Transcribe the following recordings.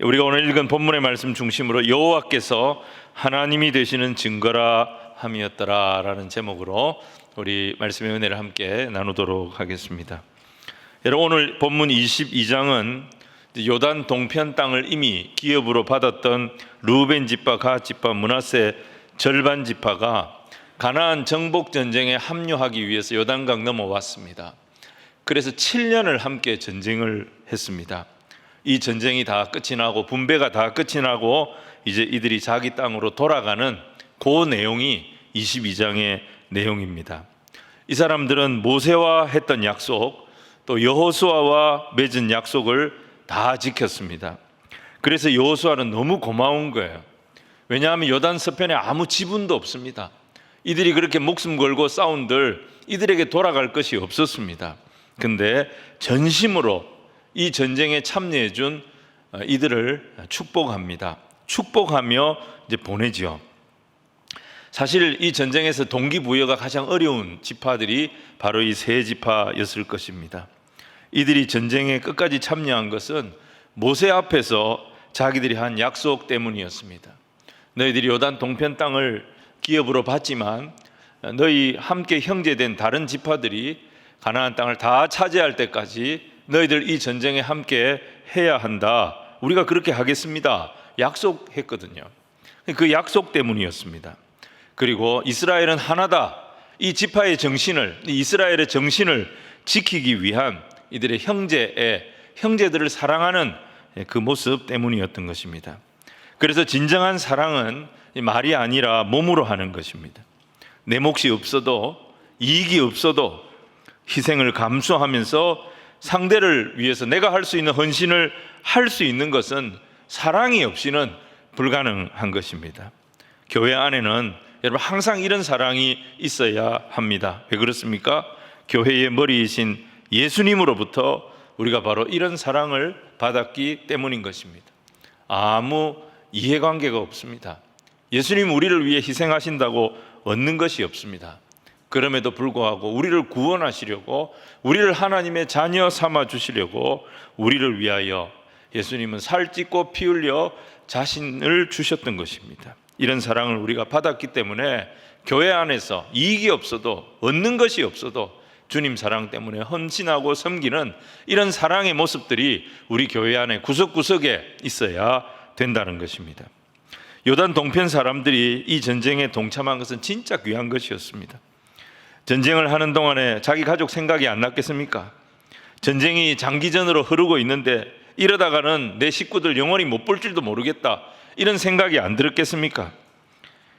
우리가 오늘 읽은 본문의 말씀 중심으로 여호와께서 하나님이 되시는 증거라 함이었더라 라는 제목으로 우리 말씀의 은혜를 함께 나누도록 하겠습니다. 여러분, 오늘 본문 22장은 요단 동편 땅을 이미 기업으로 받았던 르우벤 지파, 갓 지파, 므낫세 절반 지파가 가나안 정복 전쟁에 합류하기 위해서 요단강 넘어왔습니다. 그래서 7년을 함께 전쟁을 했습니다. 이 전쟁이 다 끝이 나고 분배가 다 끝이 나고 이제 이들이 자기 땅으로 돌아가는 그 내용이 22장의 내용입니다. 이 사람들은 모세와 했던 약속, 또 여호수아와 맺은 약속을 다 지켰습니다. 그래서 여호수아는 너무 고마운 거예요. 왜냐하면 요단 서편에 아무 지분도 없습니다. 이들이 그렇게 목숨 걸고 싸운들 이들에게 돌아갈 것이 없었습니다. 근데 전심으로 이 전쟁에 참여해 준 이들을 축복합니다. 축복하며 이제 보내죠. 사실 이 전쟁에서 동기부여가 가장 어려운 지파들이 바로 이 세 지파였을 것입니다. 이들이 전쟁에 끝까지 참여한 것은 모세 앞에서 자기들이 한 약속 때문이었습니다. 너희들이 요단 동편 땅을 기업으로 받지만 너희 함께 형제된 다른 지파들이 가나안 땅을 다 차지할 때까지 너희들 이 전쟁에 함께 해야 한다. 우리가 그렇게 하겠습니다. 약속했거든요. 그 약속 때문이었습니다. 그리고 이스라엘은 하나다. 이 지파의 정신을, 이스라엘의 정신을 지키기 위한 이들의 형제들을 사랑하는 그 모습 때문이었던 것입니다. 그래서 진정한 사랑은 말이 아니라 몸으로 하는 것입니다. 내 몫이 없어도, 이익이 없어도 희생을 감수하면서 상대를 위해서 내가 할 수 있는 헌신을 할 수 있는 것은 사랑이 없이는 불가능한 것입니다. 교회 안에는 여러분 항상 이런 사랑이 있어야 합니다. 왜 그렇습니까? 교회의 머리이신 예수님으로부터 우리가 바로 이런 사랑을 받았기 때문인 것입니다. 아무 이해관계가 없습니다. 예수님 우리를 위해 희생하신다고 얻는 것이 없습니다. 그럼에도 불구하고 우리를 구원하시려고, 우리를 하나님의 자녀 삼아 주시려고 우리를 위하여 예수님은 살찢고 피 흘려 자신을 주셨던 것입니다. 이런 사랑을 우리가 받았기 때문에 교회 안에서 이익이 없어도, 얻는 것이 없어도 주님 사랑 때문에 헌신하고 섬기는 이런 사랑의 모습들이 우리 교회 안에 구석구석에 있어야 된다는 것입니다. 요단 동편 사람들이 이 전쟁에 동참한 것은 진짜 귀한 것이었습니다. 전쟁을 하는 동안에 자기 가족 생각이 안 났겠습니까? 전쟁이 장기전으로 흐르고 있는데 이러다가는 내 식구들 영원히 못 볼 줄도 모르겠다, 이런 생각이 안 들었겠습니까?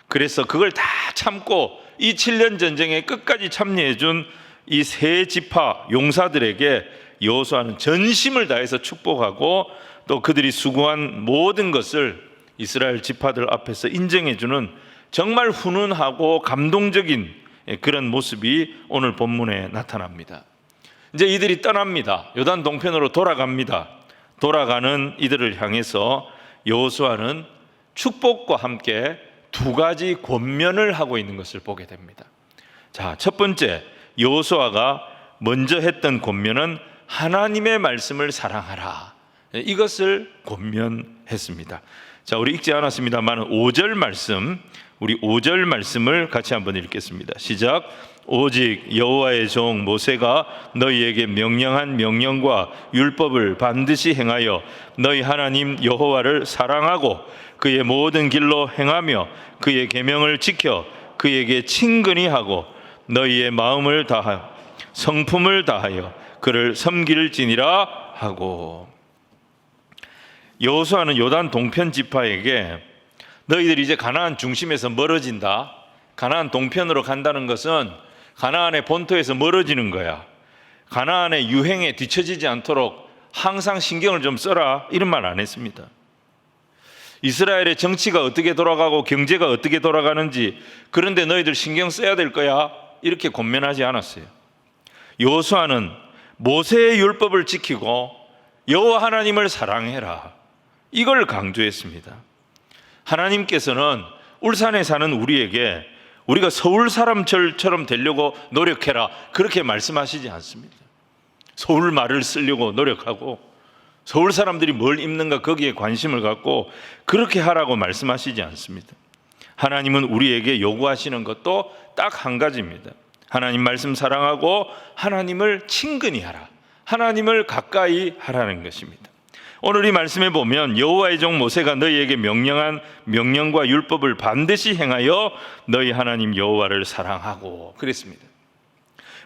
그래서 그걸 다 참고 이 7년 전쟁에 끝까지 참여해 준 이 세 지파 용사들에게 여호수아는 전심을 다해서 축복하고 또 그들이 수고한 모든 것을 이스라엘 지파들 앞에서 인정해 주는 정말 훈훈하고 감동적인 그런 모습이 오늘 본문에 나타납니다. 이제 이들이 떠납니다. 요단 동편으로 돌아갑니다. 돌아가는 이들을 향해서 여호수아는 축복과 함께 두 가지 권면을 하고 있는 것을 보게 됩니다. 자, 첫 번째, 여호수아가 먼저 했던 권면은 하나님의 말씀을 사랑하라, 이것을 권면했습니다. 자, 우리 읽지 않았습니다만 5절 말씀, 우리 5절 말씀을 같이 한번 읽겠습니다. 시작. 오직 여호와의 종 모세가 너희에게 명령한 명령과 율법을 반드시 행하여 너희 하나님 여호와를 사랑하고 그의 모든 길로 행하며 그의 계명을 지켜 그에게 친근히 하고 너희의 마음을 다하여 성품을 다하여 그를 섬길지니라 하고. 여호수아는 요단 동편 지파에게 너희들이 이제 가나안 중심에서 멀어진다, 가나안 동편으로 간다는 것은 가나안의 본토에서 멀어지는 거야, 가나안의 유행에 뒤처지지 않도록 항상 신경을 좀 써라, 이런 말 안 했습니다. 이스라엘의 정치가 어떻게 돌아가고 경제가 어떻게 돌아가는지, 그런데 너희들 신경 써야 될 거야, 이렇게 권면하지 않았어요. 여호수아는 모세의 율법을 지키고 여호와 하나님을 사랑해라, 이걸 강조했습니다. 하나님께서는 울산에 사는 우리에게 우리가 서울 사람처럼 되려고 노력해라, 그렇게 말씀하시지 않습니다. 서울 말을 쓰려고 노력하고 서울 사람들이 뭘 입는가 거기에 관심을 갖고 그렇게 하라고 말씀하시지 않습니다. 하나님은 우리에게 요구하시는 것도 딱 한 가지입니다. 하나님 말씀 사랑하고 하나님을 친근히 하라, 하나님을 가까이 하라는 것입니다. 오늘 이 말씀에 보면 여호와의 종 모세가 너희에게 명령한 명령과 율법을 반드시 행하여 너희 하나님 여호와를 사랑하고 그랬습니다.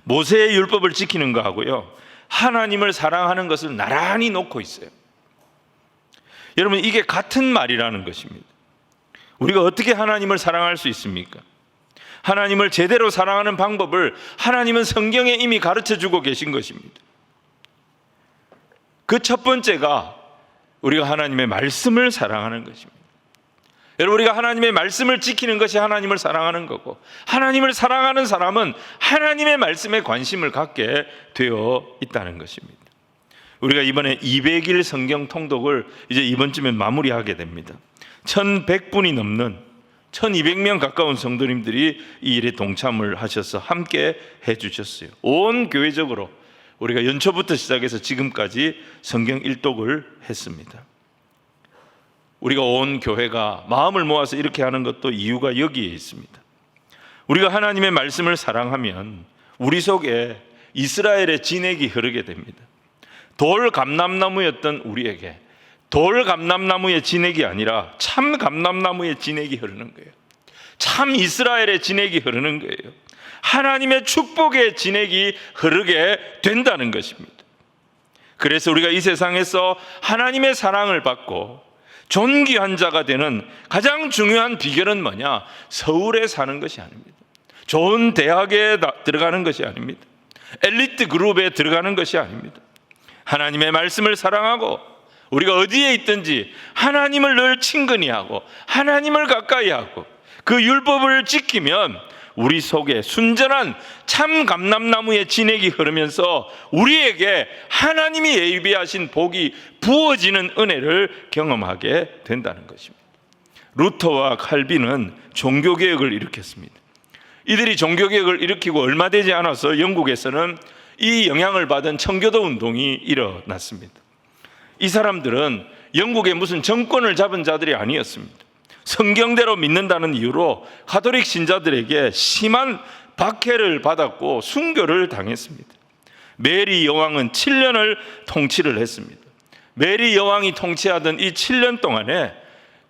모세의 율법을 지키는 거하고요, 하나님을 사랑하는 것을 나란히 놓고 있어요. 여러분, 이게 같은 말이라는 것입니다. 우리가 어떻게 하나님을 사랑할 수 있습니까? 하나님을 제대로 사랑하는 방법을 하나님은 성경에 이미 가르쳐주고 계신 것입니다. 그 첫 번째가 우리가 하나님의 말씀을 사랑하는 것입니다. 여러분, 우리가 하나님의 말씀을 지키는 것이 하나님을 사랑하는 거고, 하나님을 사랑하는 사람은 하나님의 말씀에 관심을 갖게 되어 있다는 것입니다. 우리가 이번에 200일 성경 통독을 이제 이번쯤에 마무리하게 됩니다. 1100분이 넘는 1200명 가까운 성도님들이 이 일에 동참을 하셔서 함께 해주셨어요. 온 교회적으로 우리가 연초부터 시작해서 지금까지 성경 일독을 했습니다. 우리가 온 교회가 마음을 모아서 이렇게 하는 것도 이유가 여기에 있습니다. 우리가 하나님의 말씀을 사랑하면 우리 속에 이스라엘의 진액이 흐르게 됩니다. 돌 감람나무였던 우리에게 돌 감람나무의 진액이 아니라 참 감람나무의 진액이 흐르는 거예요. 참 이스라엘의 진액이 흐르는 거예요. 하나님의 축복의 진액이 흐르게 된다는 것입니다. 그래서 우리가 이 세상에서 하나님의 사랑을 받고 존귀한 자가 되는 가장 중요한 비결은 뭐냐? 서울에 사는 것이 아닙니다. 좋은 대학에 들어가는 것이 아닙니다. 엘리트 그룹에 들어가는 것이 아닙니다. 하나님의 말씀을 사랑하고 우리가 어디에 있든지 하나님을 늘 친근히 하고 하나님을 가까이 하고 그 율법을 지키면 우리 속에 순전한 참 감람나무의 진액이 흐르면서 우리에게 하나님이 예비하신 복이 부어지는 은혜를 경험하게 된다는 것입니다. 루터와 칼빈은 종교개혁을 일으켰습니다. 이들이 종교개혁을 일으키고 얼마 되지 않아서 영국에서는 이 영향을 받은 청교도 운동이 일어났습니다. 이 사람들은 영국의 무슨 정권을 잡은 자들이 아니었습니다. 성경대로 믿는다는 이유로 가톨릭 신자들에게 심한 박해를 받았고 순교를 당했습니다. 메리 여왕은 7년을 통치를 했습니다. 메리 여왕이 통치하던 이 7년 동안에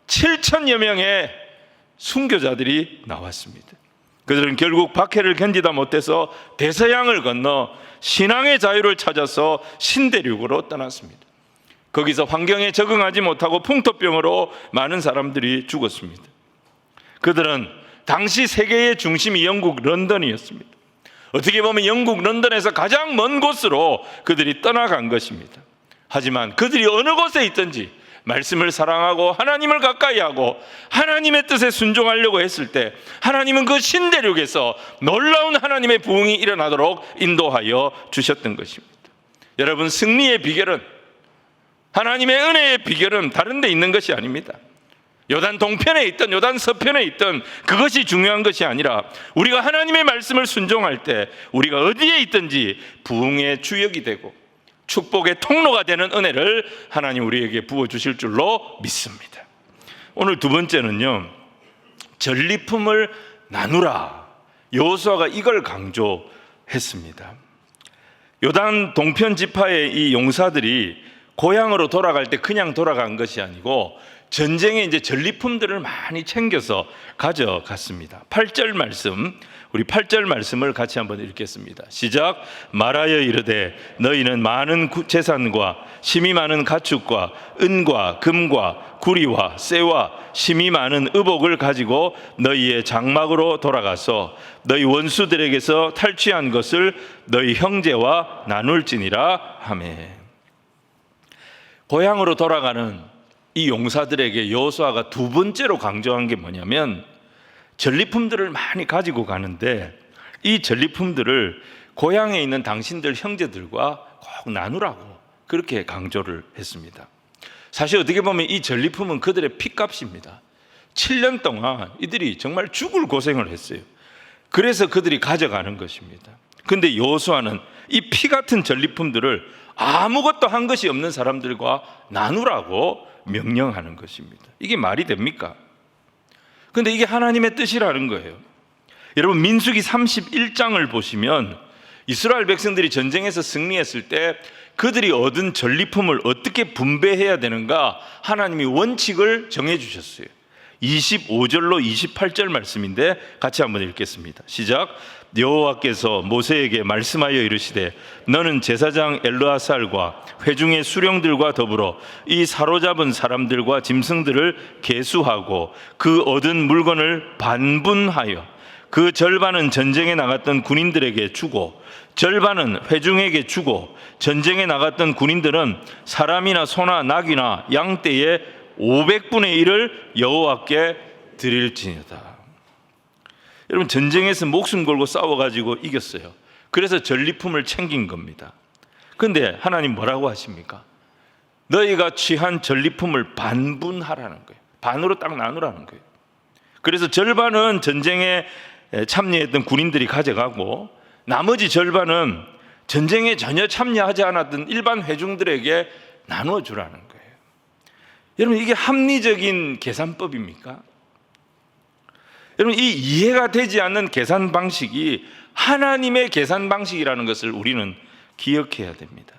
7천여 명의 순교자들이 나왔습니다. 그들은 결국 박해를 견디다 못해서 대서양을 건너 신앙의 자유를 찾아서 신대륙으로 떠났습니다. 거기서 환경에 적응하지 못하고 풍토병으로 많은 사람들이 죽었습니다. 그들은 당시 세계의 중심이 영국 런던이었습니다. 어떻게 보면 영국 런던에서 가장 먼 곳으로 그들이 떠나간 것입니다. 하지만 그들이 어느 곳에 있든지 말씀을 사랑하고 하나님을 가까이 하고 하나님의 뜻에 순종하려고 했을 때 하나님은 그 신대륙에서 놀라운 하나님의 부흥이 일어나도록 인도하여 주셨던 것입니다. 여러분, 승리의 비결은, 하나님의 은혜의 비결은 다른 데 있는 것이 아닙니다. 요단 동편에 있든 요단 서편에 있든 그것이 중요한 것이 아니라 우리가 하나님의 말씀을 순종할 때 우리가 어디에 있든지 부흥의 주역이 되고 축복의 통로가 되는 은혜를 하나님 우리에게 부어주실 줄로 믿습니다. 오늘 두 번째는요, 전리품을 나누라. 여호수아가 이걸 강조했습니다. 요단 동편 지파의 이 용사들이 고향으로 돌아갈 때 그냥 돌아간 것이 아니고 전쟁에 이제 전리품들을 많이 챙겨서 가져갔습니다. 8절 말씀, 우리 8절 말씀을 같이 한번 읽겠습니다. 시작. 말하여 이르되 너희는 많은 재산과 심이 많은 가축과 은과 금과 구리와 쇠와 심이 많은 의복을 가지고 너희의 장막으로 돌아가서 너희 원수들에게서 탈취한 것을 너희 형제와 나눌지니라 하매. 고향으로 돌아가는 이 용사들에게 여호수아가 두 번째로 강조한 게 뭐냐면 전리품들을 많이 가지고 가는데 이 전리품들을 고향에 있는 당신들 형제들과 꼭 나누라고 그렇게 강조를 했습니다. 사실 어떻게 보면 이 전리품은 그들의 핏값입니다. 7년 동안 이들이 정말 죽을 고생을 했어요. 그래서 그들이 가져가는 것입니다. 그런데 여호수아는 이 피 같은 전리품들을 아무것도 한 것이 없는 사람들과 나누라고 명령하는 것입니다. 이게 말이 됩니까? 그런데 이게 하나님의 뜻이라는 거예요. 여러분, 민수기 31장을 보시면 이스라엘 백성들이 전쟁에서 승리했을 때 그들이 얻은 전리품을 어떻게 분배해야 되는가 하나님이 원칙을 정해 주셨어요. 25절로 28절 말씀인데 같이 한번 읽겠습니다. 시작. 여호와께서 모세에게 말씀하여 이르시되 너는 제사장 엘르아살과 회중의 수령들과 더불어 이 사로잡은 사람들과 짐승들을 계수하고 그 얻은 물건을 반분하여 그 절반은 전쟁에 나갔던 군인들에게 주고 절반은 회중에게 주고 전쟁에 나갔던 군인들은 사람이나 소나 낙이나 양떼의 500분의 1을 여호와께 드릴지니라. 여러분, 전쟁에서 목숨 걸고 싸워가지고 이겼어요. 그래서 전리품을 챙긴 겁니다. 그런데 하나님 뭐라고 하십니까? 너희가 취한 전리품을 반분하라는 거예요. 반으로 딱 나누라는 거예요. 그래서 절반은 전쟁에 참여했던 군인들이 가져가고 나머지 절반은 전쟁에 전혀 참여하지 않았던 일반 회중들에게 나눠주라는 거예요. 여러분, 이게 합리적인 계산법입니까? 여러분, 이 이해가 되지 않는 계산 방식이 하나님의 계산 방식이라는 것을 우리는 기억해야 됩니다.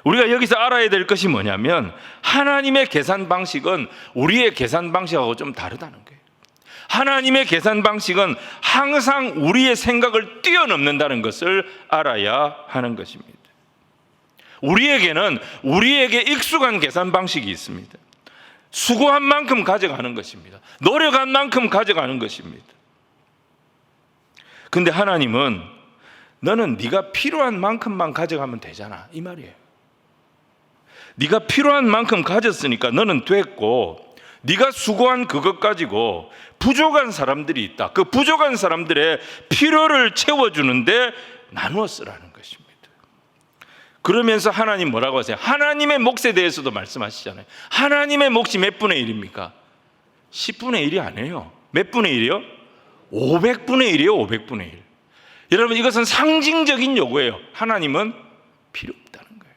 우리가 여기서 알아야 될 것이 뭐냐면 하나님의 계산 방식은 우리의 계산 방식하고 좀 다르다는 거예요. 하나님의 계산 방식은 항상 우리의 생각을 뛰어넘는다는 것을 알아야 하는 것입니다. 우리에게는 우리에게 익숙한 계산 방식이 있습니다. 수고한 만큼 가져가는 것입니다. 노력한 만큼 가져가는 것입니다. 근데 하나님은 너는 네가 필요한 만큼만 가져가면 되잖아, 이 말이에요. 네가 필요한 만큼 가졌으니까 너는 됐고, 네가 수고한 그것 가지고 부족한 사람들이 있다. 그 부족한 사람들의 필요를 채워주는데 나누어 쓰라는 것입니다. 그러면서 하나님 뭐라고 하세요? 하나님의 몫에 대해서도 말씀하시잖아요. 하나님의 몫이 몇 분의 1입니까? 10분의 1이 아니에요. 몇 분의 1이요? 500분의 1이에요. 500분의 1. 여러분, 이것은 상징적인 요구예요. 하나님은 필요 없다는 거예요.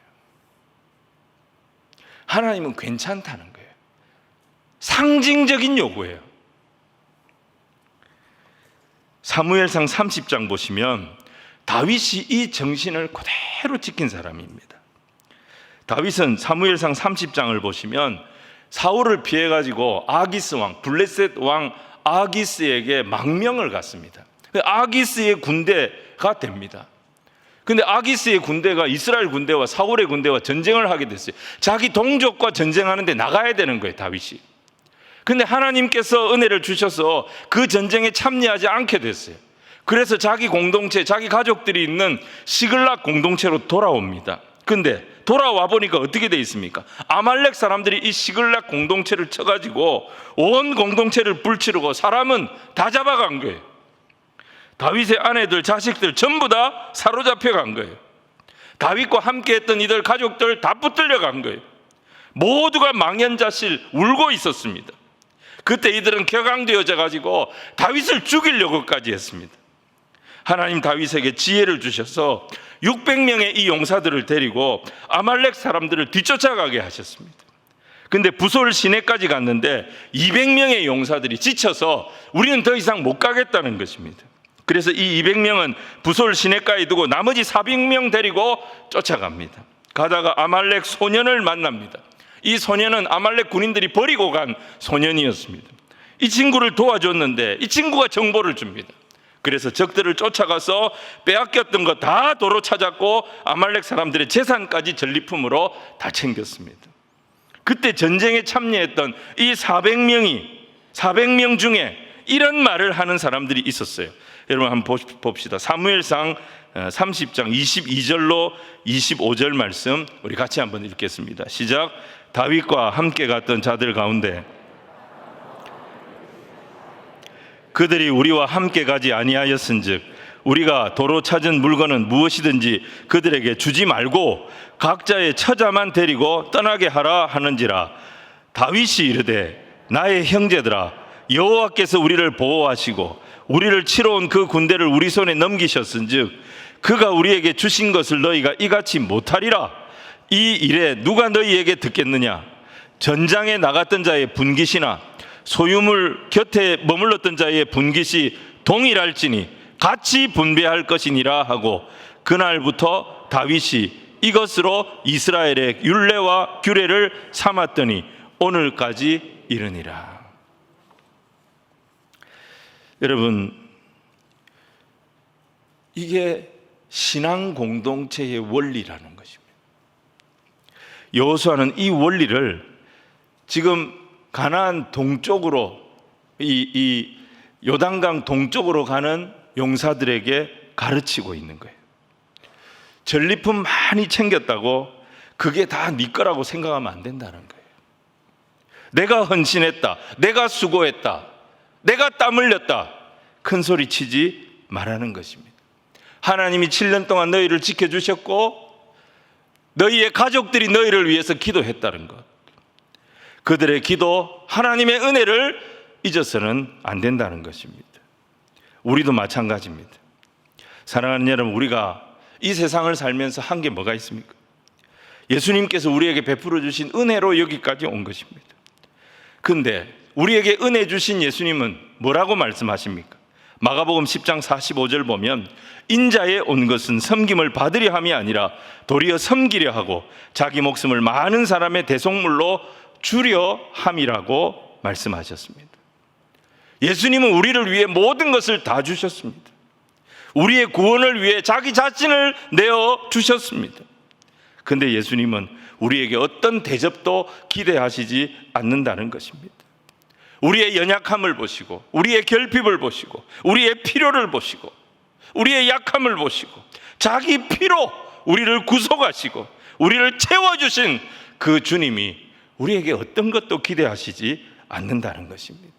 하나님은 괜찮다는 거예요. 상징적인 요구예요. 사무엘상 30장 보시면 다윗이 이 정신을 그대로 지킨 사람입니다. 다윗은 사무엘상 30장을 보시면 사울을 피해가지고 아기스 왕, 블레셋 왕 아기스에게 망명을 갔습니다. 아기스의 군대가 됩니다. 근데 아기스의 군대가 이스라엘 군대와 사울의 군대와 전쟁을 하게 됐어요. 자기 동족과 전쟁하는데 나가야 되는 거예요, 다윗이. 근데 하나님께서 은혜를 주셔서 그 전쟁에 참여하지 않게 됐어요. 그래서 자기 공동체, 자기 가족들이 있는 시글락 공동체로 돌아옵니다. 근데 돌아와 보니까 어떻게 돼 있습니까? 아말렉 사람들이 이 시글락 공동체를 쳐가지고 온 공동체를 불치르고 사람은 다 잡아간 거예요. 다윗의 아내들, 자식들 전부 다 사로잡혀 간 거예요. 다윗과 함께 했던 이들 가족들 다 붙들려 간 거예요. 모두가 망연자실 울고 있었습니다. 그때 이들은 격앙되어져 가지고 다윗을 죽이려고까지 했습니다. 하나님 다윗에게 지혜를 주셔서 600명의 이 용사들을 데리고 아말렉 사람들을 뒤쫓아가게 하셨습니다. 근데 부솔 시내까지 갔는데 200명의 용사들이 지쳐서 우리는 더 이상 못 가겠다는 것입니다. 그래서 이 200명은 부솔 시내가에 두고 나머지 400명 데리고 쫓아갑니다. 가다가 아말렉 소년을 만납니다. 이 소년은 아말렉 군인들이 버리고 간 소년이었습니다. 이 친구를 도와줬는데 이 친구가 정보를 줍니다. 그래서 적들을 쫓아가서 빼앗겼던 거 다 도로 찾았고 아말렉 사람들의 재산까지 전리품으로 다 챙겼습니다. 그때 전쟁에 참여했던 이 400명 중에 이런 말을 하는 사람들이 있었어요. 여러분 한번 봅시다. 사무엘상 30장 22절로 25절 말씀 우리 같이 한번 읽겠습니다. 시작. 다윗과 함께 갔던 자들 가운데 그들이 우리와 함께 가지 아니하였은즉 우리가 도로 찾은 물건은 무엇이든지 그들에게 주지 말고 각자의 처자만 데리고 떠나게 하라 하는지라. 다윗이 이르되 나의 형제들아, 여호와께서 우리를 보호하시고 우리를 치러 온 그 군대를 우리 손에 넘기셨은즉 그가 우리에게 주신 것을 너희가 이같이 못하리라. 이 일에 누가 너희에게 듣겠느냐? 전장에 나갔던 자의 분깃이나 소유물 곁에 머물렀던 자의 분깃이 동일할지니 같이 분배할 것이니라 하고, 그날부터 다윗이 이것으로 이스라엘의 율례와 규례를 삼았더니 오늘까지 이르니라. 여러분, 이게 신앙 공동체의 원리라는 것입니다. 여호수아는 이 원리를 지금 가나안 동쪽으로, 이 요단강 동쪽으로 가는 용사들에게 가르치고 있는 거예요. 전리품 많이 챙겼다고 그게 다 네 거라고 생각하면 안 된다는 거예요. 내가 헌신했다, 내가 수고했다, 내가 땀 흘렸다, 큰 소리 치지 말라는 것입니다. 하나님이 7년 동안 너희를 지켜주셨고 너희의 가족들이 너희를 위해서 기도했다는 것, 그들의 기도, 하나님의 은혜를 잊어서는 안 된다는 것입니다. 우리도 마찬가지입니다. 사랑하는 여러분, 우리가 이 세상을 살면서 한 게 뭐가 있습니까? 예수님께서 우리에게 베풀어 주신 은혜로 여기까지 온 것입니다. 그런데 우리에게 은혜 주신 예수님은 뭐라고 말씀하십니까? 마가복음 10장 45절 보면 인자에 온 것은 섬김을 받으려 함이 아니라 도리어 섬기려 하고 자기 목숨을 많은 사람의 대속물로 주려 함이라고 말씀하셨습니다. 예수님은 우리를 위해 모든 것을 다 주셨습니다. 우리의 구원을 위해 자기 자신을 내어 주셨습니다. 그런데 예수님은 우리에게 어떤 대접도 기대하시지 않는다는 것입니다. 우리의 연약함을 보시고, 우리의 결핍을 보시고, 우리의 필요를 보시고, 우리의 약함을 보시고, 자기 피로 우리를 구속하시고 우리를 채워주신 그 주님이 우리에게 어떤 것도 기대하시지 않는다는 것입니다.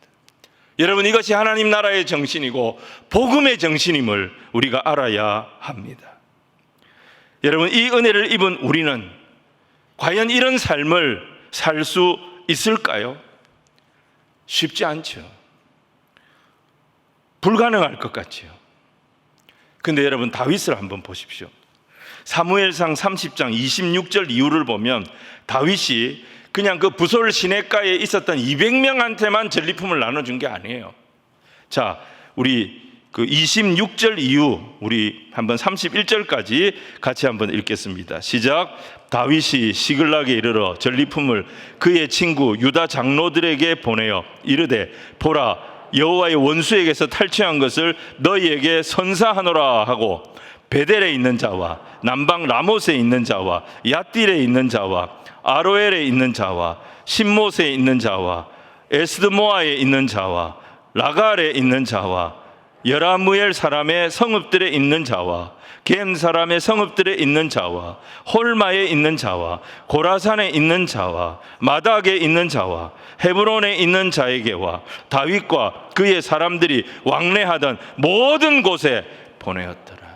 여러분, 이것이 하나님 나라의 정신이고 복음의 정신임을 우리가 알아야 합니다. 여러분, 이 은혜를 입은 우리는 과연 이런 삶을 살 수 있을까요? 쉽지 않죠. 불가능할 것 같죠. 근데 여러분, 다윗을 한번 보십시오. 사무엘상 30장 26절 이후를 보면 다윗이 그냥 그 부솔 시내가에 있었던 200명한테만 전리품을 나눠준 게 아니에요. 자, 우리 그 26절 이후 우리 한번 31절까지 같이 한번 읽겠습니다. 시작. 다윗이 시글락에 이르러 전리품을 그의 친구 유다 장로들에게 보내어 이르되 보라, 여호와의 원수에게서 탈취한 것을 너희에게 선사하노라 하고 베델에 있는 자와 남방 라못에 있는 자와 얏딜에 있는 자와 아로엘에 있는 자와 신못에 있는 자와 에스드모아에 있는 자와 라갈에 있는 자와 여라무엘 사람의 성읍들에 있는 자와 겜 사람의 성읍들에 있는 자와 홀마에 있는 자와 고라산에 있는 자와 마닥에 있는 자와 헤브론에 있는 자에게와 다윗과 그의 사람들이 왕래하던 모든 곳에 보내었더라.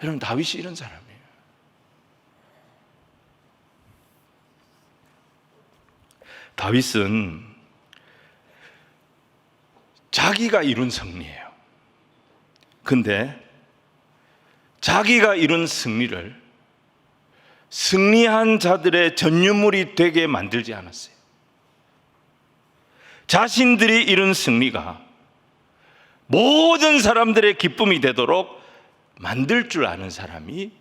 여러분, 다윗이 이런 사람이에요. 다윗은 자기가 이룬 승리예요. 근데 자기가 이룬 승리를 승리한 자들의 전유물이 되게 만들지 않았어요. 자신들이 이룬 승리가 모든 사람들의 기쁨이 되도록 만들 줄 아는 사람이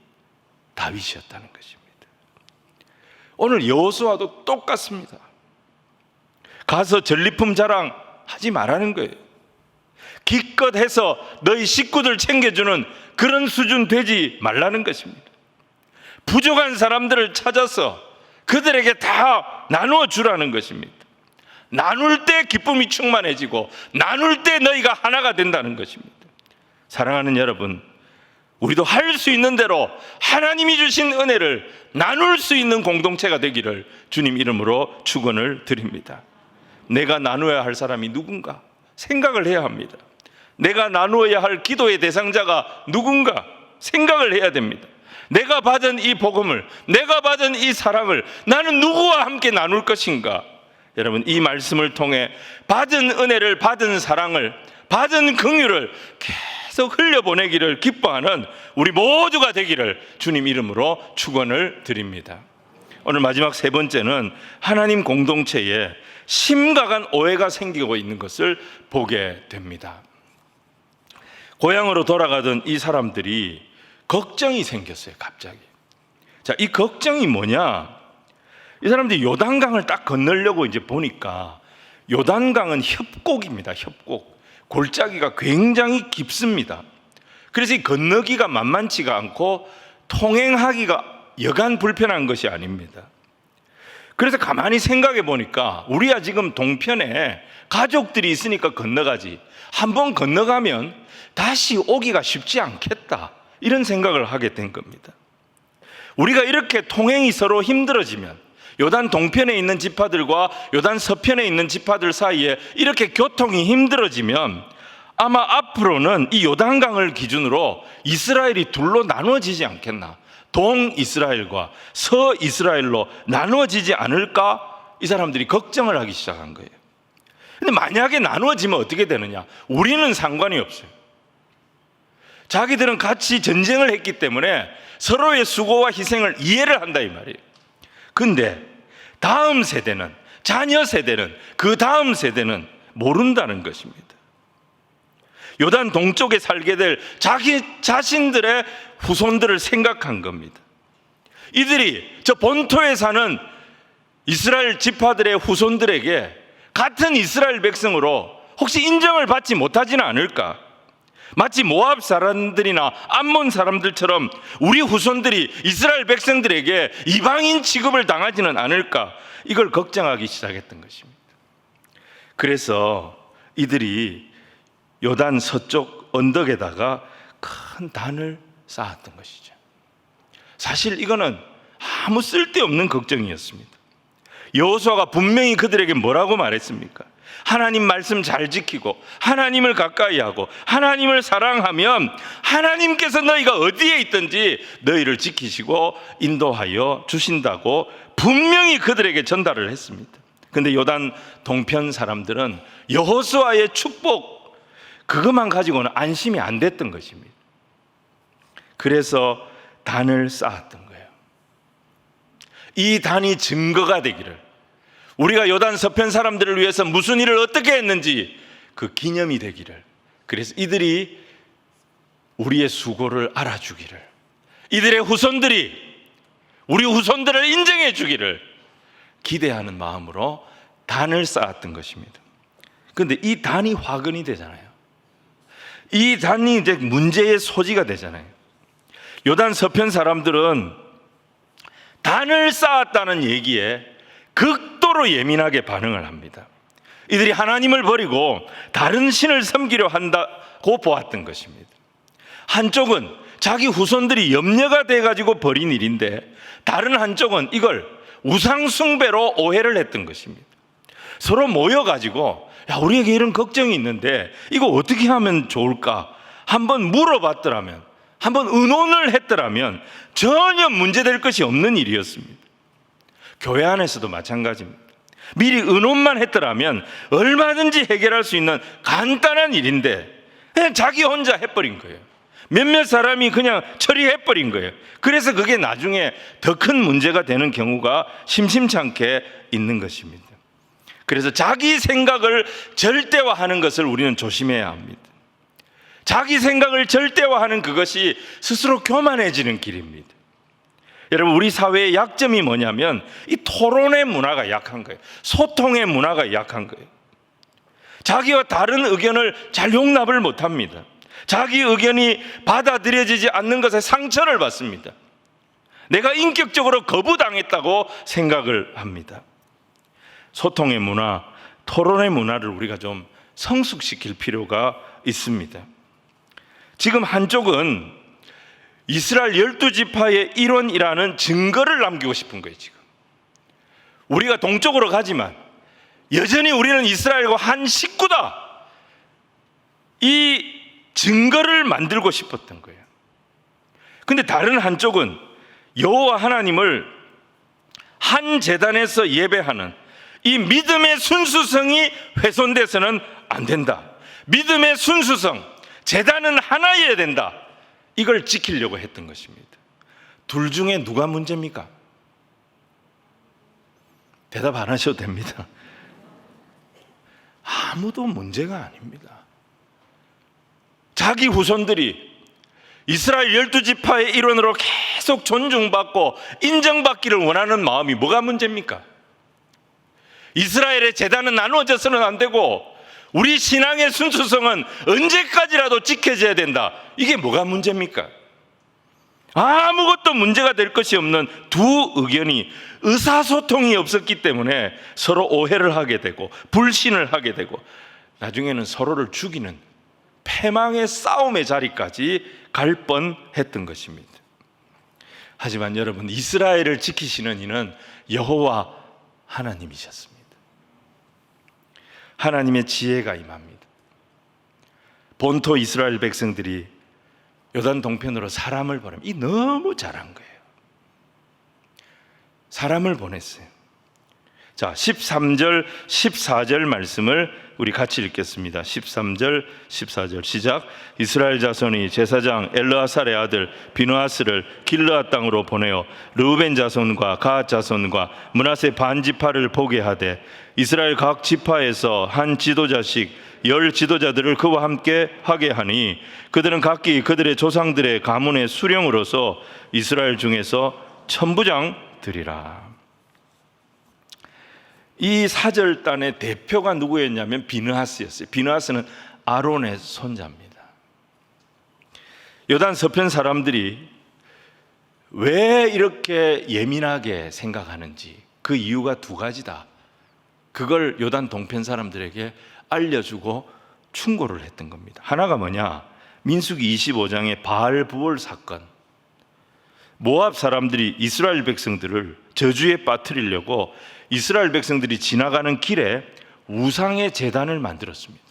다윗이었다는 것입니다. 오늘 여호수아도 똑같습니다. 가서 전리품 자랑하지 말라는 거예요. 기껏 해서 너희 식구들 챙겨주는 그런 수준 되지 말라는 것입니다. 부족한 사람들을 찾아서 그들에게 다 나누어 주라는 것입니다. 나눌 때 기쁨이 충만해지고 나눌 때 너희가 하나가 된다는 것입니다. 사랑하는 여러분, 우리도 할 수 있는 대로 하나님이 주신 은혜를 나눌 수 있는 공동체가 되기를 주님 이름으로 축원을 드립니다. 내가 나누어야 할 사람이 누군가 생각을 해야 합니다. 내가 나누어야 할 기도의 대상자가 누군가 생각을 해야 됩니다. 내가 받은 이 복음을, 내가 받은 이 사랑을 나는 누구와 함께 나눌 것인가? 여러분, 이 말씀을 통해 받은 은혜를, 받은 사랑을, 받은 긍휼을 계속 계속 흘려보내기를 기뻐하는 우리 모두가 되기를 주님 이름으로 축원을 드립니다. 오늘 마지막 세 번째는 하나님 공동체에 심각한 오해가 생기고 있는 것을 보게 됩니다. 고향으로 돌아가던 이 사람들이 걱정이 생겼어요. 갑자기. 자, 이 걱정이 뭐냐? 이 사람들이 요단강을 딱 건너려고 이제 보니까 요단강은 협곡입니다. 협곡. 골짜기가 굉장히 깊습니다. 그래서 이 건너기가 만만치가 않고 통행하기가 여간 불편한 것이 아닙니다. 그래서 가만히 생각해 보니까 우리야 지금 동편에 가족들이 있으니까 건너가지, 한번 건너가면 다시 오기가 쉽지 않겠다, 이런 생각을 하게 된 겁니다. 우리가 이렇게 통행이 서로 힘들어지면, 요단 동편에 있는 지파들과 요단 서편에 있는 지파들 사이에 이렇게 교통이 힘들어지면 아마 앞으로는 이 요단강을 기준으로 이스라엘이 둘로 나누어지지 않겠나, 동이스라엘과 서이스라엘로 나누어지지 않을까, 이 사람들이 걱정을 하기 시작한 거예요. 근데 만약에 나누어지면 어떻게 되느냐? 우리는 상관이 없어요. 자기들은 같이 전쟁을 했기 때문에 서로의 수고와 희생을 이해를 한다, 이 말이에요. 근데 다음 세대는, 자녀 세대는, 그 다음 세대는 모른다는 것입니다. 요단 동쪽에 살게 될 자기 자신들의 후손들을 생각한 겁니다. 이들이 저 본토에 사는 이스라엘 지파들의 후손들에게 같은 이스라엘 백성으로 혹시 인정을 받지 못하지는 않을까? 마치 모압 사람들이나 암몬 사람들처럼 우리 후손들이 이스라엘 백성들에게 이방인 취급을 당하지는 않을까? 이걸 걱정하기 시작했던 것입니다. 그래서 이들이 요단 서쪽 언덕에다가 큰 단을 쌓았던 것이죠. 사실 이거는 아무 쓸데없는 걱정이었습니다. 여호수아가 분명히 그들에게 뭐라고 말했습니까? 하나님 말씀 잘 지키고 하나님을 가까이 하고 하나님을 사랑하면 하나님께서 너희가 어디에 있든지 너희를 지키시고 인도하여 주신다고 분명히 그들에게 전달을 했습니다. 그런데 요단 동편 사람들은 여호수아의 축복 그것만 가지고는 안심이 안 됐던 것입니다. 그래서 단을 쌓았던 거예요. 이 단이 증거가 되기를, 우리가 요단 서편 사람들을 위해서 무슨 일을 어떻게 했는지 그 기념이 되기를, 그래서 이들이 우리의 수고를 알아주기를, 이들의 후손들이 우리 후손들을 인정해 주기를 기대하는 마음으로 단을 쌓았던 것입니다. 그런데 이 단이 화근이 되잖아요. 이 단이 이제 문제의 소지가 되잖아요. 요단 서편 사람들은 단을 쌓았다는 얘기에 극도로 예민하게 반응을 합니다. 이들이 하나님을 버리고 다른 신을 섬기려 한다고 보았던 것입니다. 한쪽은 자기 후손들이 염려가 돼가지고 벌인 일인데, 다른 한쪽은 이걸 우상 숭배로 오해를 했던 것입니다. 서로 모여가지고 야, 우리에게 이런 걱정이 있는데 이거 어떻게 하면 좋을까? 한번 물어봤더라면, 한번 의논을 했더라면 전혀 문제될 것이 없는 일이었습니다. 교회 안에서도 마찬가지입니다. 미리 의논만 했더라면 얼마든지 해결할 수 있는 간단한 일인데 그냥 자기 혼자 해버린 거예요. 몇몇 사람이 그냥 처리해버린 거예요. 그래서 그게 나중에 더 큰 문제가 되는 경우가 심심치 않게 있는 것입니다. 그래서 자기 생각을 절대화하는 것을 우리는 조심해야 합니다. 자기 생각을 절대화하는 그것이 스스로 교만해지는 길입니다. 여러분, 우리 사회의 약점이 뭐냐면 이 토론의 문화가 약한 거예요. 소통의 문화가 약한 거예요. 자기와 다른 의견을 잘 용납을 못합니다. 자기 의견이 받아들여지지 않는 것에 상처를 받습니다. 내가 인격적으로 거부당했다고 생각을 합니다. 소통의 문화, 토론의 문화를 우리가 좀 성숙시킬 필요가 있습니다. 지금 한쪽은 이스라엘 12지파의 일원이라는 증거를 남기고 싶은 거예요. 지금 우리가 동쪽으로 가지만 여전히 우리는 이스라엘과 한 식구다, 이 증거를 만들고 싶었던 거예요. 그런데 다른 한쪽은 여호와 하나님을 한 제단에서 예배하는 이 믿음의 순수성이 훼손돼서는 안 된다. 믿음의 순수성, 제단은 하나여야 된다. 이걸 지키려고 했던 것입니다. 둘 중에 누가 문제입니까? 대답 안 하셔도 됩니다. 아무도 문제가 아닙니다. 자기 후손들이 이스라엘 12지파의 일원으로 계속 존중받고 인정받기를 원하는 마음이 뭐가 문제입니까? 이스라엘의 제단은 나누어져서는 안 되고 우리 신앙의 순수성은 언제까지라도 지켜져야 된다. 이게 뭐가 문제입니까? 아무것도 문제가 될 것이 없는 두 의견이 의사소통이 없었기 때문에 서로 오해를 하게 되고 불신을 하게 되고 나중에는 서로를 죽이는 패망의 싸움의 자리까지 갈 뻔했던 것입니다. 하지만 여러분, 이스라엘을 지키시는 이는 여호와 하나님이셨습니다. 하나님의 지혜가 임합니다. 본토 이스라엘 백성들이 요단 동편으로 사람을 보내면 이 너무 잘한 거예요. 사람을 보냈어요. 자, 13절 14절 말씀을 우리 같이 읽겠습니다. 13절 14절 시작. 이스라엘 자손이 제사장 엘르아살의 아들 비느하스를 길르앗 땅으로 보내어 르우벤 자손과 갓 자손과 므낫세 반 지파를 보게 하되 이스라엘 각 지파에서 한 지도자씩 10 지도자들을 그와 함께 하게 하니 그들은 각기 그들의 조상들의 가문의 수령으로서 이스라엘 중에서 천부장들이라. 이 사절단의 대표가 누구였냐면 비느하스였어요. 비느하스는 아론의 손자입니다. 요단 서편 사람들이 왜 이렇게 예민하게 생각하는지 그 이유가 두 가지다. 그걸 요단 동편 사람들에게 알려주고 충고를 했던 겁니다. 하나가 뭐냐? 민수기 25장의 바알 부올 사건. 모압 사람들이 이스라엘 백성들을 저주에 빠뜨리려고 이스라엘 백성들이 지나가는 길에 우상의 제단을 만들었습니다.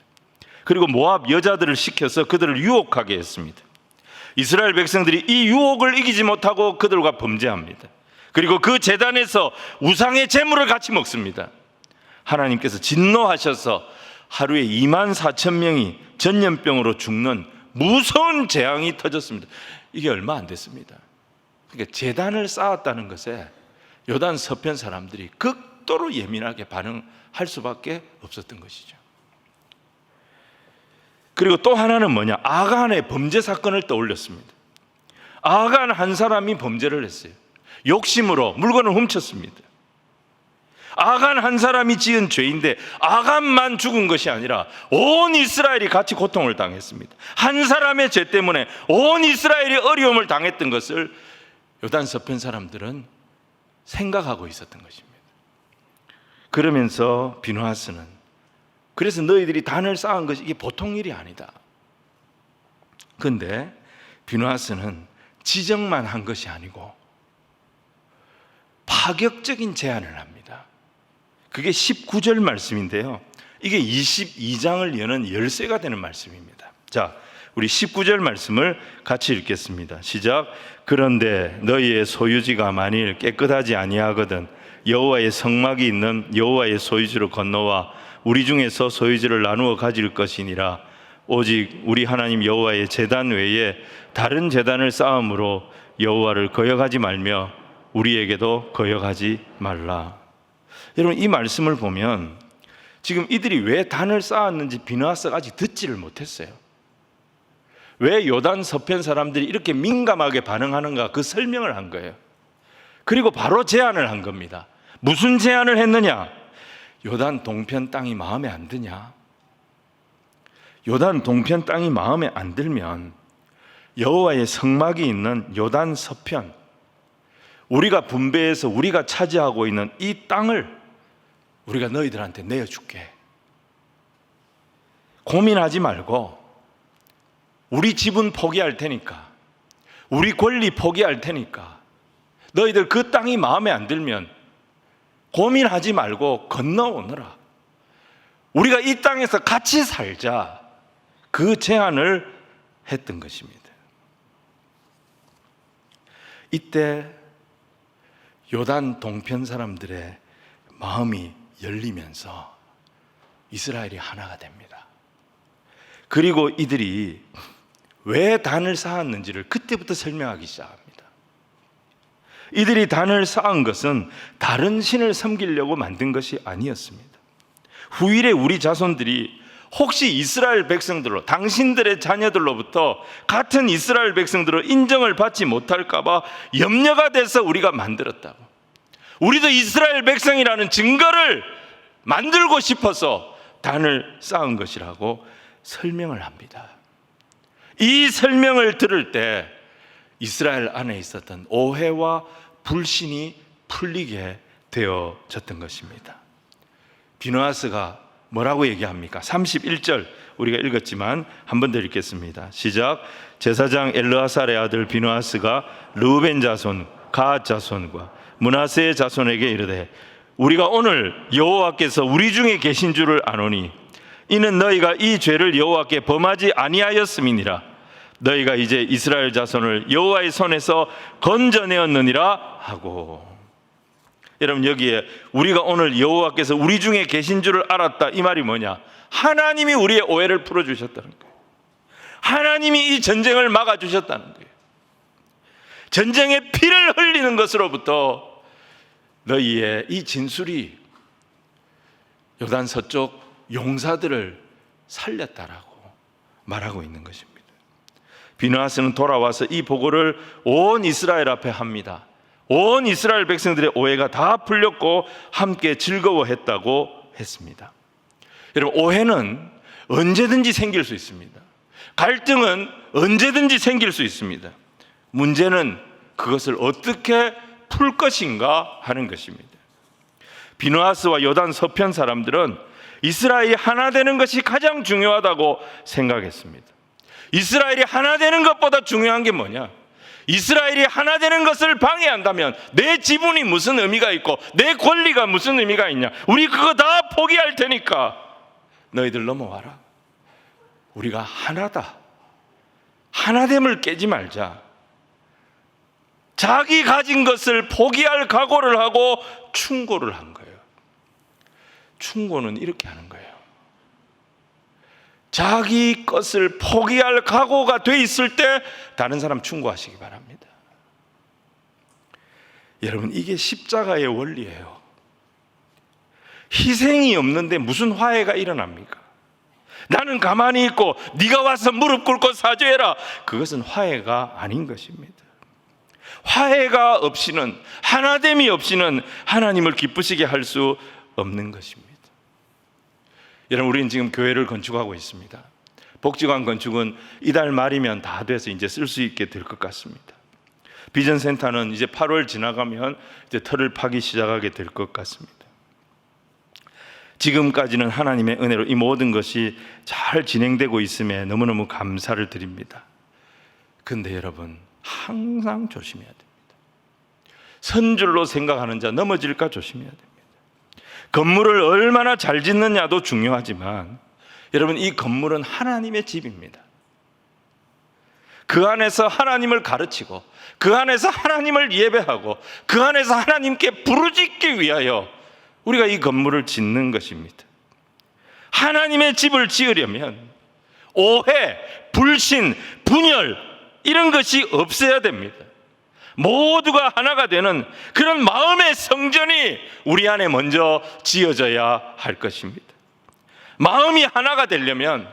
그리고 모압 여자들을 시켜서 그들을 유혹하게 했습니다. 이스라엘 백성들이 이 유혹을 이기지 못하고 그들과 범죄합니다. 그리고 그 제단에서 우상의 제물을 같이 먹습니다. 하나님께서 진노하셔서 하루에 24,000명이 전염병으로 죽는 무서운 재앙이 터졌습니다. 이게 얼마 안 됐습니다. 그러니까 제단을 쌓았다는 것에 요단 서편 사람들이 극도로 예민하게 반응할 수밖에 없었던 것이죠. 그리고 또 하나는 뭐냐? 아간의 범죄 사건을 떠올렸습니다. 아간 한 사람이 범죄를 했어요. 욕심으로 물건을 훔쳤습니다. 아간 한 사람이 지은 죄인데 아간만 죽은 것이 아니라 온 이스라엘이 같이 고통을 당했습니다. 한 사람의 죄 때문에 온 이스라엘이 어려움을 당했던 것을 요단 서편 사람들은 생각하고 있었던 것입니다. 그러면서 비느하스는 그래서 너희들이 단을 쌓은 것이 이게 보통 일이 아니다. 그런데 비느하스는 지적만 한 것이 아니고 파격적인 제안을 합니다. 그게 19절 말씀인데요. 이게 22장을 여는 열쇠가 되는 말씀입니다. 자, 우리 19절 말씀을 같이 읽겠습니다. 시작. 그런데 너희의 소유지가 만일 깨끗하지 아니하거든 여호와의 성막이 있는 여호와의 소유지로 건너와 우리 중에서 소유지를 나누어 가질 것이니라. 오직 우리 하나님 여호와의 제단 외에 다른 제단을 쌓음으로 여호와를 거역하지 말며 우리에게도 거역하지 말라. 여러분, 이 말씀을 보면 지금 이들이 왜 단을 쌓았는지 비느하스가 아직 듣지를 못했어요. 왜 요단 서편 사람들이 이렇게 민감하게 반응하는가, 그 설명을 한 거예요. 그리고 바로 제안을 한 겁니다. 무슨 제안을 했느냐? 요단 동편 땅이 마음에 안 드냐? 요단 동편 땅이 마음에 안 들면 여호와의 성막이 있는 요단 서편, 우리가 분배해서 우리가 차지하고 있는 이 땅을 우리가 너희들한테 내어줄게. 고민하지 말고 우리 집은 포기할 테니까, 우리 권리 포기할 테니까 너희들 그 땅이 마음에 안 들면 고민하지 말고 건너오너라. 우리가 이 땅에서 같이 살자. 그 제안을 했던 것입니다. 이때 요단 동편 사람들의 마음이 열리면서 이스라엘이 하나가 됩니다. 그리고 이들이 왜 단을 쌓았는지를 그때부터 설명하기 시작합니다. 이들이 단을 쌓은 것은 다른 신을 섬기려고 만든 것이 아니었습니다. 후일에 우리 자손들이 혹시 이스라엘 백성들로, 당신들의 자녀들로부터 같은 이스라엘 백성들로 인정을 받지 못할까 봐 염려가 돼서 우리가 만들었다고, 우리도 이스라엘 백성이라는 증거를 만들고 싶어서 단을 쌓은 것이라고 설명을 합니다. 이 설명을 들을 때 이스라엘 안에 있었던 오해와 불신이 풀리게 되어졌던 것입니다. 비느하스가 뭐라고 얘기합니까? 31절 우리가 읽었지만 한 번 더 읽겠습니다. 시작. 제사장 엘르아살의 아들 비느하스가 르우벤 자손, 갓 자손과 므낫세의 자손에게 이르되 우리가 오늘 여호와께서 우리 중에 계신 줄을 아노니 이는 너희가 이 죄를 여호와께 범하지 아니하였음이니라. 너희가 이제 이스라엘 자손을 여호와의 손에서 건져내었느니라 하고. 여러분, 여기에 우리가 오늘 여호와께서 우리 중에 계신 줄을 알았다, 이 말이 뭐냐? 하나님이 우리의 오해를 풀어주셨다는 거예요. 하나님이 이 전쟁을 막아주셨다는 거예요. 전쟁의 피를 흘리는 것으로부터 너희의 이 진술이 요단 서쪽 용사들을 살렸다라고 말하고 있는 것입니다. 비느하스는 돌아와서 이 보고를 온 이스라엘 앞에 합니다. 온 이스라엘 백성들의 오해가 다 풀렸고 함께 즐거워했다고 했습니다. 여러분, 오해는 언제든지 생길 수 있습니다. 갈등은 언제든지 생길 수 있습니다. 문제는 그것을 어떻게 풀 것인가 하는 것입니다. 비느하스와 요단 서편 사람들은 이스라엘이 하나 되는 것이 가장 중요하다고 생각했습니다. 이스라엘이 하나 되는 것보다 중요한 게 뭐냐? 이스라엘이 하나 되는 것을 방해한다면 내 지분이 무슨 의미가 있고 내 권리가 무슨 의미가 있냐? 우리 그거 다 포기할 테니까 너희들 넘어와라. 우리가 하나다. 하나됨을 깨지 말자. 자기 가진 것을 포기할 각오를 하고 충고를 한 거예요. 충고는 이렇게 하는 거예요. 자기 것을 포기할 각오가 돼 있을 때 다른 사람 충고하시기 바랍니다. 여러분, 이게 십자가의 원리예요. 희생이 없는데 무슨 화해가 일어납니까? 나는 가만히 있고 네가 와서 무릎 꿇고 사죄해라. 그것은 화해가 아닌 것입니다. 화해가 없이는, 하나됨이 없이는 하나님을 기쁘시게 할 수 없는 것입니다. 여러분, 우리는 지금 교회를 건축하고 있습니다. 복지관 건축은 이달 말이면 다 돼서 이제 쓸 수 있게 될 것 같습니다. 비전센터는 이제 8월 지나가면 이제 털을 파기 시작하게 될 것 같습니다. 지금까지는 하나님의 은혜로 이 모든 것이 잘 진행되고 있음에 너무너무 감사를 드립니다. 근데 여러분, 항상 조심해야 됩니다. 선줄로 생각하는 자 넘어질까 조심해야 됩니다. 건물을 얼마나 잘 짓느냐도 중요하지만 여러분, 이 건물은 하나님의 집입니다. 그 안에서 하나님을 가르치고 그 안에서 하나님을 예배하고 그 안에서 하나님께 부르짖기 위하여 우리가 이 건물을 짓는 것입니다. 하나님의 집을 지으려면 오해, 불신, 분열 이런 것이 없어야 됩니다. 모두가 하나가 되는 그런 마음의 성전이 우리 안에 먼저 지어져야 할 것입니다. 마음이 하나가 되려면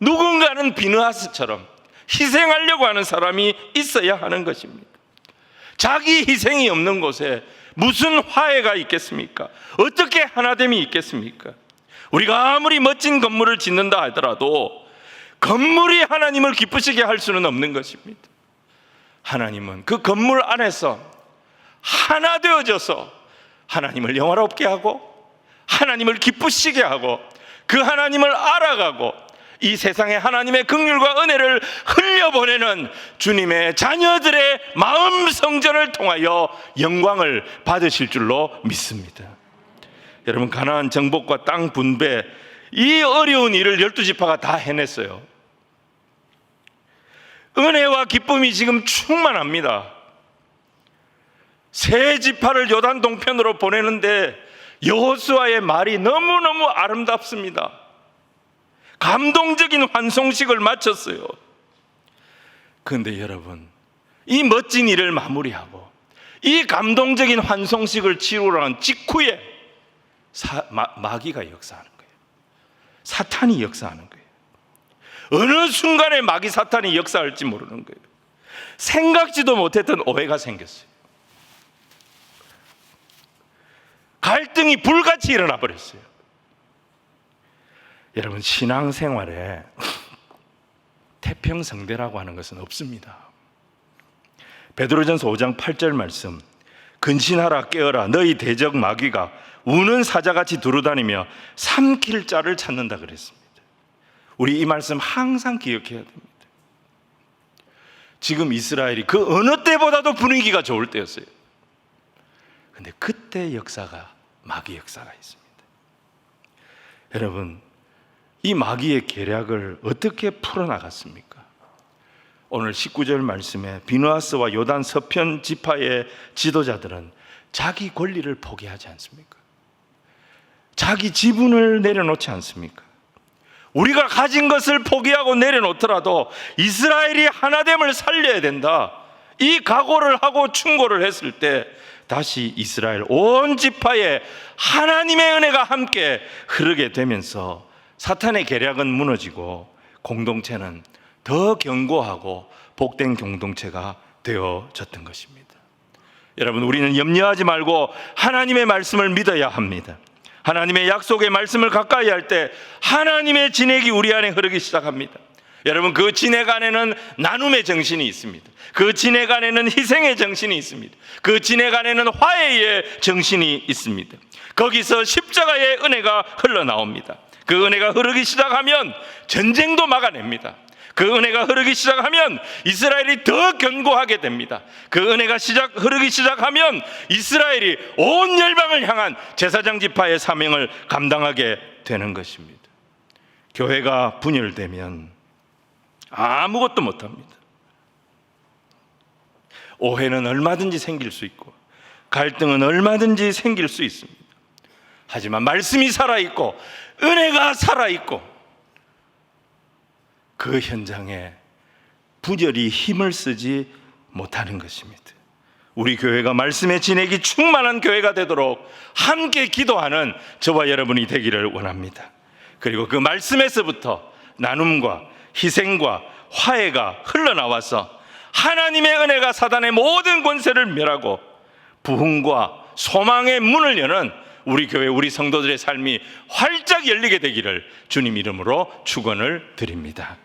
누군가는 비느하스처럼 희생하려고 하는 사람이 있어야 하는 것입니다. 자기 희생이 없는 곳에 무슨 화해가 있겠습니까? 어떻게 하나됨이 있겠습니까? 우리가 아무리 멋진 건물을 짓는다 하더라도 건물이 하나님을 기쁘시게 할 수는 없는 것입니다. 하나님은 그 건물 안에서 하나 되어져서 하나님을 영화롭게 하고 하나님을 기쁘시게 하고 그 하나님을 알아가고 이 세상에 하나님의 긍휼과 은혜를 흘려보내는 주님의 자녀들의 마음 성전을 통하여 영광을 받으실 줄로 믿습니다. 여러분, 가나안 정복과 땅 분배, 이 어려운 일을 12지파가 다 해냈어요. 은혜와 기쁨이 지금 충만합니다. 세 지파를 요단 동편으로 보내는데 여호수아의 말이 너무너무 아름답습니다. 감동적인 환송식을 마쳤어요. 그런데 여러분, 이 멋진 일을 마무리하고 이 감동적인 환송식을 치르고 난 직후에 마귀가 역사하는 거예요. 사탄이 역사하는 거예요. 어느 순간에 마귀 사탄이 역사할지 모르는 거예요. 생각지도 못했던 오해가 생겼어요. 갈등이 불같이 일어나 버렸어요. 여러분, 신앙생활에 태평성대라고 하는 것은 없습니다. 베드로전서 5장 8절 말씀, 근신하라 깨어라 너희 대적 마귀가 우는 사자같이 두루다니며 삼킬 자를 찾는다 그랬습니다. 우리 이 말씀 항상 기억해야 됩니다. 지금 이스라엘이 그 어느 때보다도 분위기가 좋을 때였어요. 그런데 그때 역사가 마귀 역사가 있습니다. 여러분, 이 마귀의 계략을 어떻게 풀어나갔습니까? 오늘 19절 말씀에 비누아스와 요단 서편 지파의 지도자들은 자기 권리를 포기하지 않습니까? 자기 지분을 내려놓지 않습니까? 우리가 가진 것을 포기하고 내려놓더라도 이스라엘이 하나됨을 살려야 된다, 이 각오를 하고 충고를 했을 때 다시 이스라엘 온 지파에 하나님의 은혜가 함께 흐르게 되면서 사탄의 계략은 무너지고 공동체는 더 견고하고 복된 공동체가 되어졌던 것입니다. 여러분, 우리는 염려하지 말고 하나님의 말씀을 믿어야 합니다. 하나님의 약속의 말씀을 가까이 할 때 하나님의 진액이 우리 안에 흐르기 시작합니다. 여러분, 그 진액 안에는 나눔의 정신이 있습니다. 그 진액 안에는 희생의 정신이 있습니다. 그 진액 안에는 화해의 정신이 있습니다. 거기서 십자가의 은혜가 흘러나옵니다. 그 은혜가 흐르기 시작하면 전쟁도 막아냅니다. 그 은혜가 흐르기 시작하면 이스라엘이 더 견고하게 됩니다. 그 은혜가 흐르기 시작하면 이스라엘이 온 열방을 향한 제사장 지파의 사명을 감당하게 되는 것입니다. 교회가 분열되면 아무것도 못합니다. 오해는 얼마든지 생길 수 있고 갈등은 얼마든지 생길 수 있습니다. 하지만 말씀이 살아있고 은혜가 살아있고 그 현장에 분열이 힘을 쓰지 못하는 것입니다. 우리 교회가 말씀의 진액이 충만한 교회가 되도록 함께 기도하는 저와 여러분이 되기를 원합니다. 그리고 그 말씀에서부터 나눔과 희생과 화해가 흘러나와서 하나님의 은혜가 사단의 모든 권세를 멸하고 부흥과 소망의 문을 여는 우리 교회, 우리 성도들의 삶이 활짝 열리게 되기를 주님 이름으로 축원을 드립니다.